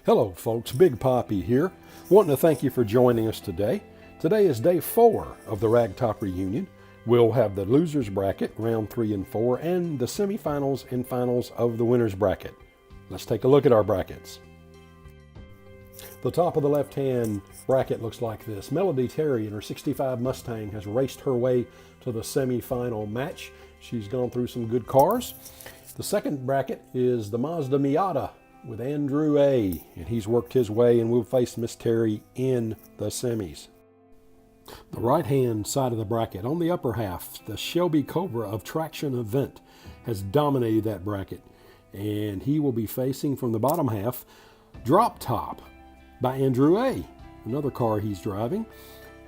Hello folks, Big Poppy here. Wanting to thank you for joining us today. Today is day 4 of the Ragtop reunion. We'll have the losers bracket, round 3 and 4, and the semifinals and finals of the winners bracket. Let's take a look at our brackets. The top of the left-hand bracket looks like this. Melody Terry in her 65 Mustang has raced her way to the semifinal match. She's gone through some good cars. The second bracket is the Mazda Miata with Andrew A., and he's worked his way and will face Miss Terry in the semis. The right-hand side of the bracket, on the upper half, the Shelby Cobra of Traction Event has dominated that bracket, and he will be facing from the bottom half Drop Top by Andrew A., another car he's driving,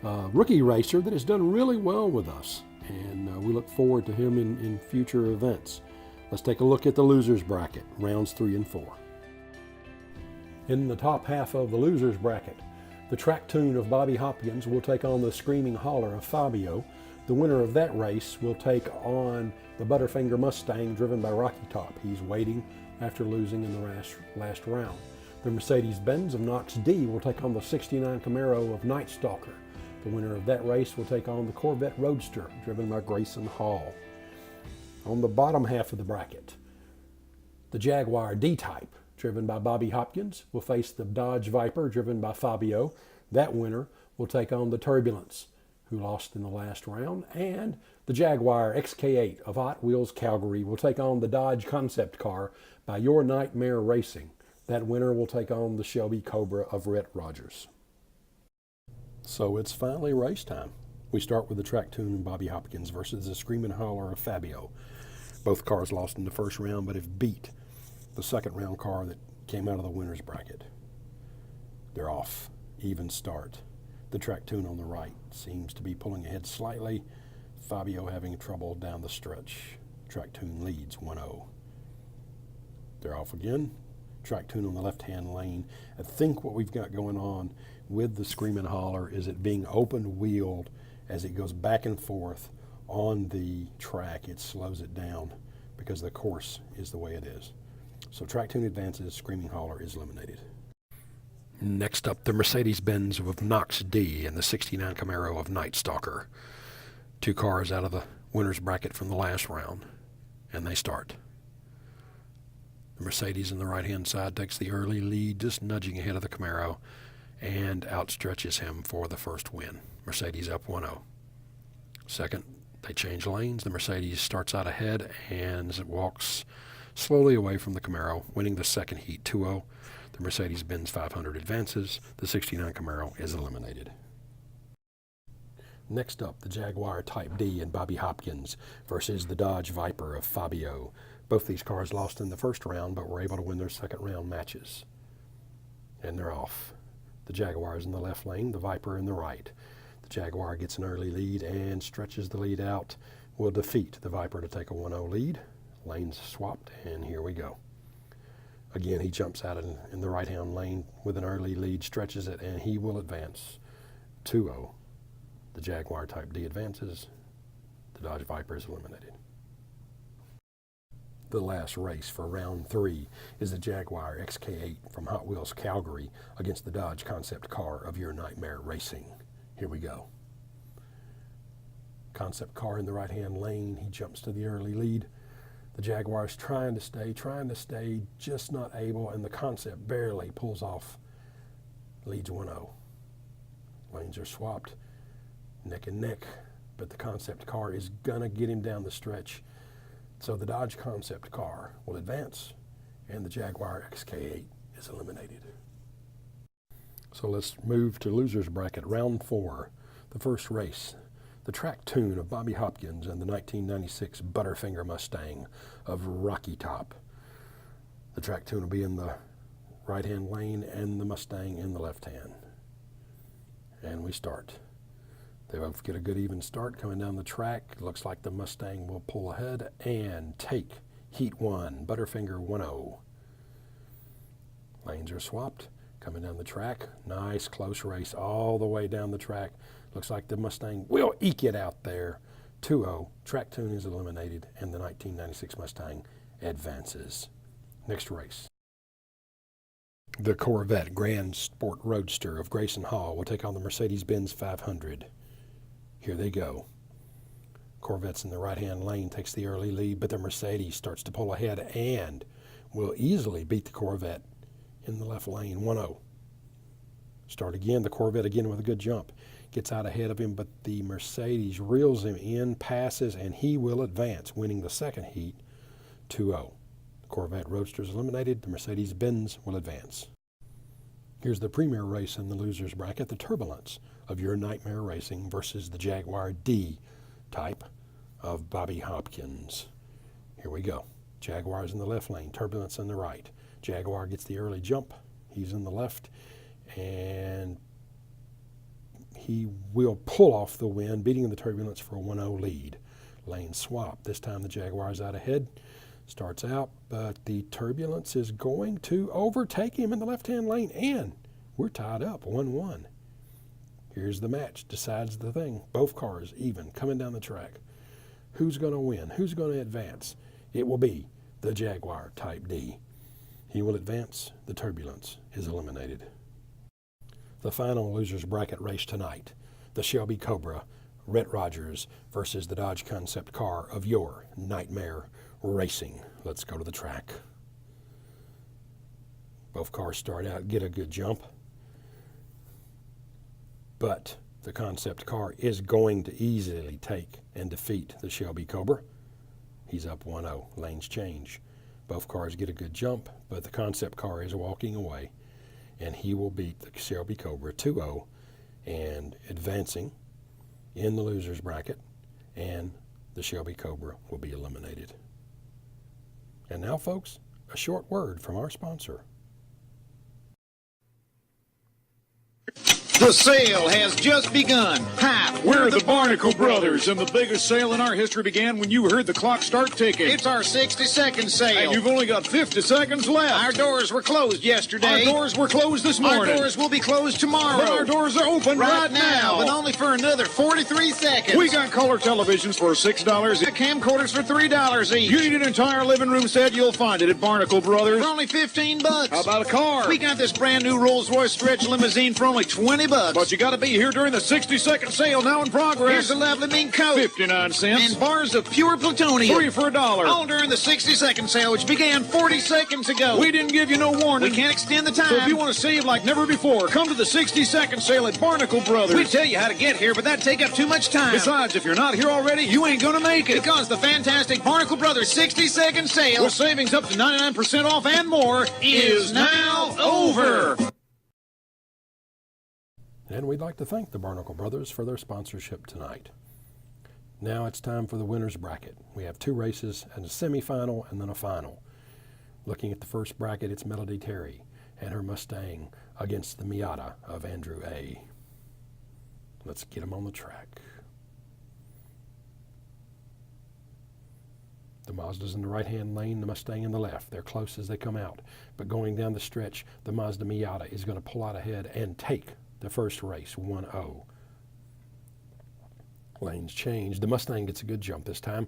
a rookie racer that has done really well with us, and we look forward to him in future events. Let's take a look at the losers bracket, rounds 3 and 4. In the top half of the losers bracket, the Track Tune of Bobby Hopkins will take on the Screaming Holler of Fabio. The winner of that race will take on the Butterfinger Mustang driven by Ragtop. He's waiting after losing in the last round. The Mercedes-Benz of Knox D will take on the 69 Camaro of Night Stalker. The winner of that race will take on the Corvette Roadster driven by Grayson Hall. On the bottom half of the bracket, the Jaguar D-Type driven by Bobby Hopkins will face the Dodge Viper driven by Fabio. That winner will take on the Turbulence, who lost in the last round, and the Jaguar XK8 of Hot Wheels Calgary will take on the Dodge Concept Car by Your Nightmare Racing. That winner will take on the Shelby Cobra of Rhett Rogers. So it's finally race time. We start with the Track Tune and Bobby Hopkins versus the Screaming Holler of Fabio. Both cars lost in the first round, but have beat the second round car that came out of the winner's bracket. They're off, even start. The Track Tune on the right seems to be pulling ahead slightly. Fabio having trouble down the stretch. Track Tune leads 1-0. They're off again. Track Tune on the left-hand lane. I think what we've got going on with the Screaming Holler is it being open-wheeled as it goes back and forth on the track. It slows it down because the course is the way it is. So Track Tune advances, Screaming Holler is eliminated. Next up, the Mercedes-Benz of Knox D and the 69 Camaro of Night Stalker. Two cars out of the winner's bracket from the last round, and they start. The Mercedes on the right-hand side takes the early lead, just nudging ahead of the Camaro, and outstretches him for the first win. Mercedes up 1-0. Second, they change lanes. The Mercedes starts out ahead and walks slowly away from the Camaro, winning the second heat 2-0. The Mercedes-Benz 500 advances. The 69 Camaro is eliminated. Next up, the Jaguar Type D and Bobby Hopkins versus the Dodge Viper of Fabio. Both these cars lost in the first round, but were able to win their second round matches. And they're off. The Jaguar is in the left lane, the Viper in the right. The Jaguar gets an early lead and stretches the lead out. Will defeat the Viper to take a 1-0 lead. Lanes swapped, and here we go. Again, he jumps out in the right-hand lane with an early lead, stretches it, and he will advance 2-0. The Jaguar Type D advances. The Dodge Viper is eliminated. The last race for round 3 is the Jaguar XK8 from Hot Wheels Calgary against the Dodge Concept Car of Your Nightmare Racing. Here we go. Concept car in the right-hand lane. He jumps to the early lead. The Jaguar is trying to stay, just not able, and the Concept barely pulls off. Leads 1-0. Lanes are swapped, neck and neck, but the Concept car is gonna get him down the stretch. So the Dodge Concept car will advance, and the Jaguar XK8 is eliminated. So let's move to losers bracket, round 4. The first race, the Track Tune of Bobby Hopkins and the 1996 Butterfinger Mustang of Ragtop. The Track Tune will be in the right-hand lane and the Mustang in the left-hand. And we start. They both get a good even start coming down the track. It looks like the Mustang will pull ahead and take Heat 1, Butterfinger 1-0. Lanes are swapped, coming down the track. Nice close race all the way down the track. Looks like the Mustang will eke it out there. 2-0, Track Tune is eliminated, and the 1996 Mustang advances. Next race. The Corvette Grand Sport Roadster of Grayson Hall will take on the Mercedes-Benz 500. Here they go. Corvette's in the right-hand lane, takes the early lead, but the Mercedes starts to pull ahead and will easily beat the Corvette in the left lane, 1-0. Start again, the Corvette again with a good jump. Gets out ahead of him, but the Mercedes reels him in, passes, and he will advance, winning the second heat, 2-0. The Corvette Roadster is eliminated. The Mercedes-Benz will advance. Here's the premier race in the losers bracket, the turbulence of your nightmare racing versus the Jaguar D type of Bobby Hopkins. Here we go. Jaguar's in the left lane, turbulence in the right. Jaguar gets the early jump. He's in the left, and he will pull off the win, beating the turbulence for a 1-0 lead. Lane swap. This time the Jaguar's out ahead. Starts out, but the turbulence is going to overtake him in the left-hand lane, and we're tied up 1-1. Here's the match. Decides the thing. Both cars even coming down the track. Who's going to win? Who's going to advance? It will be the Jaguar Type D. He will advance. The turbulence is eliminated. The final losers bracket race tonight. The Shelby Cobra Rhett Rogers versus the Dodge Concept car of your nightmare racing. Let's go to the track. Both cars start out, get a good jump, but the Concept car is going to easily take and defeat the Shelby Cobra. He's up 1-0. Lanes change. Both cars get a good jump, but the Concept car is walking away, and he will beat the Shelby Cobra 2-0 and advancing in the losers bracket, and the Shelby Cobra will be eliminated. And now, folks, a short word from our sponsor. The sale has just begun. Hi, We're the Barnacle Brothers, and the biggest sale in our history began when you heard the clock start ticking. It's our 60-second sale. And you've only got 50 seconds left. Our doors were closed yesterday. Our doors were closed this Our morning. doors will be closed tomorrow. But our doors are open right now. but only for another 43 seconds. We got color televisions for $6. The camcorders for $3 each. You need an entire living room set, you'll find it at Barnacle Brothers. For only $15. How about a car? We got this brand new Rolls-Royce stretch limousine for only $20. But you got to be here during the 60-second sale now in progress. Here's a lovely mink coat. 59 cents. And bars of pure plutonium. 3 for $1. All during the 60-second sale, which began 40 seconds ago. We didn't give you no warning. We can't extend the time. So if you want to save like never before, come to the 60-second sale at Barnacle Brothers. We'd tell you how to get here, but that'd take up too much time. Besides, if you're not here already, you ain't gonna make it. Because the fantastic Barnacle Brothers 60-second sale, With savings up to 99% off and more, is now over. And we'd like to thank the Barnacle Brothers for their sponsorship tonight. Now it's time for the winner's bracket. We have 2 races and a semifinal and then a final. Looking at the first bracket, it's Melody Terry and her Mustang against the Miata of Andrew A. Let's get them on the track. The Mazda's in the right-hand lane, the Mustang in the left. They're close as they come out. But going down the stretch, the Mazda Miata is going to pull out ahead and take the first race, 1-0. Lanes change. The Mustang gets a good jump this time,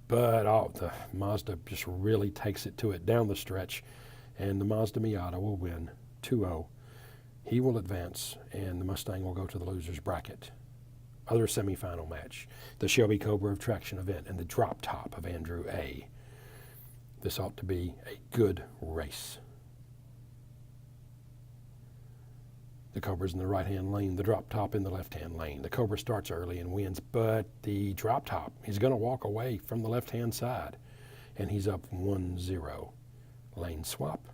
but the Mazda just really takes it to it down the stretch, and the Mazda Miata will win 2-0. He will advance, and the Mustang will go to the loser's bracket. Other semifinal match, the Shelby Cobra of Traction event and the Drop Top of Andrew A. This ought to be a good race. The Cobra's in the right-hand lane, the Drop Top in the left-hand lane. The Cobra starts early and wins, but the Drop Top, he's going to walk away from the left-hand side, and he's up 1-0. Lane swap.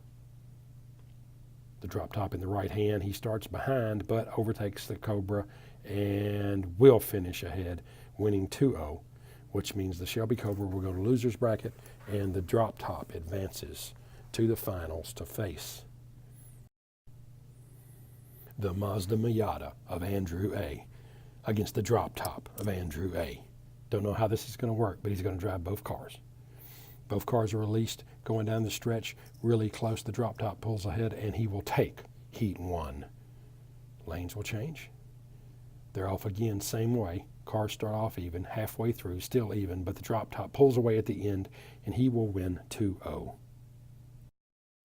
The Drop Top in the right hand, he starts behind, but overtakes the Cobra and will finish ahead, winning 2-0, which means the Shelby Cobra will go to loser's bracket, and the Drop Top advances to the finals to face the Mazda Miata of Andrew A. against the Drop Top of Andrew A. Don't know how this is going to work, but he's going to drive both cars. Both cars are released, going down the stretch, really close. The Drop Top pulls ahead, and he will take Heat 1. Lanes will change. They're off again, same way. Cars start off even, halfway through, still even, but the Drop Top pulls away at the end, and he will win 2-0.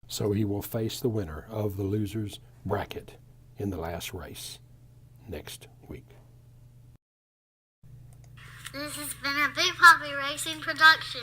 So he will face the winner of the losers bracket in the last race next week. This has been a Big Poppy Racing production.